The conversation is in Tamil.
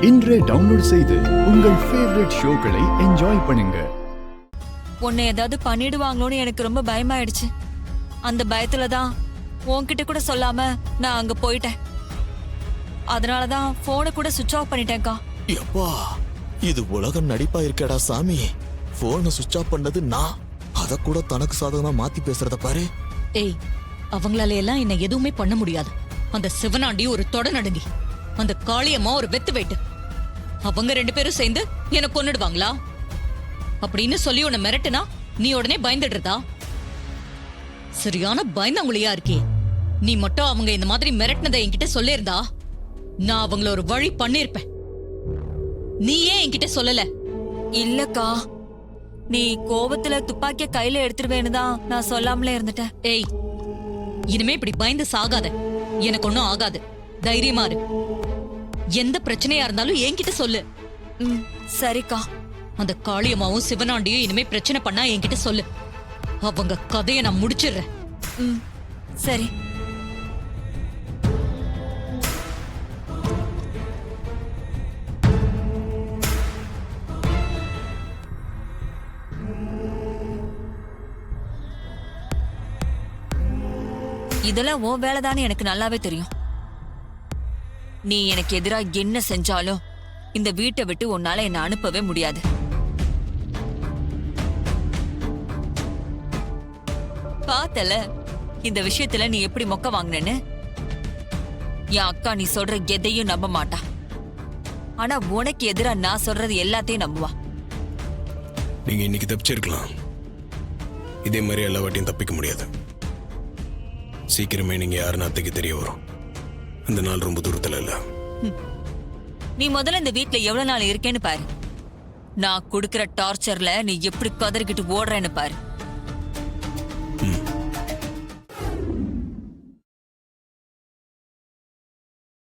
இன்றே டவுன்லோட் செய்து உங்கள் ஃபேவரட் ஷோக்களை என்ஜாய் பண்ணுங்க. உன்னை ஏதாவது பண்ணிடுவாங்களோன்னு எனக்கு ரொம்ப பயமாயிடுச்சு. அந்த பயத்துலதான் உன்கிட்ட கூட சொல்லாம நான் அங்க போயிட்டேன். அதனாலதான் போனை கூட சுவிட்ச் ஆஃப் பண்ணிட்டேன்க்கா. எப்பா, இது உலகம் நடிப்பா இருக்கடா சாமி. போனை சுவிட்ச் ஆஃப் பண்ணது நான். அத கூட தனக்கு சாதகமா மாத்தி பேசுறத பாரு. ஏய், அவங்களால எல்லாம் என்ன எதுவுமே பண்ண முடியாது. அந்த சிவனாண்டி ஒரு தொட நடுங்கி, அந்த காளியம்மா ஒரு வெத்து வெட்டு. அவங்க ரெண்டு பேரும் சேர்ந்து என்ன கொன்னுடுவாங்களா அப்படின்னு சொல்லி உன்னை மிரட்டுனா நீ உடனே பயந்துடுறதா? சரியான பயந்தவங்களையா இருக்கே. நீ மட்டும் அவங்க இந்த மாதிரி மிரட்டினதை என்கிட்ட சொல்லிருந்தா நான் அவங்கள ஒரு வழி பண்ணிருப்பேன். நீ ஏன் என்கிட்ட சொல்லல? இல்லக்கா, நீ கோபத்துல துப்பாக்கிய கையில எடுத்துருவேன்னு தான் நான் சொல்லாமலே இருந்துட்டேன். ஏய், இனிமே இப்படி பயந்து சாகாத. எனக்கு ஒன்னும் ஆகாது. தைரியமா இரு. எந்த பிரச்சனையா இருந்தாலும் என்கிட்ட சொல்லு. சரிக்கா. அந்த காளியம்மாவும் சிவனாண்டியும் இனிமே பிரச்சனை பண்ணா என்கிட்ட சொல்லு. அவங்க கதையை நான் முடிச்சிடுறேன். சரி. இதெல்லாம் உன் வேலைதானே எனக்கு நல்லாவே தெரியும். நீ எனக்கு எதிரா என்ன செஞ்சாலும் இந்த வீட்டை விட்டு உன்னால என்ன அனுப்பவே முடியாது. பார்த்தல இந்த விஷயத்துல நீ எப்படி மொக்க வாங்கினேன்னு. என் அக்கா நீ சொல்ற எதையும் நம்ப மாட்டா. ஆனா உனக்கு எதிரா நான் சொல்றது எல்லாத்தையும் நம்புவா. நீங்க இன்னைக்கு தப்பிச்சிருக்கலாம். இதே மாதிரி எல்லா வாட்டியும் தப்பிக்க முடியாது. சீக்கிரமே நீங்க யாருன்னு அத்தைக்கு தெரிய வரும். அந்த நாள் ரொம்ப தூரத்துல இல்ல. நீ முதல்ல இந்த வீட்டுல எவ்வளவு நாள் இருக்கேன்னு பாரு. நான் குடுக்கிற டார்ச்சர்ல நீ எப்படி கதறிக்கிட்டு ஓடுறேன்னு பாரு.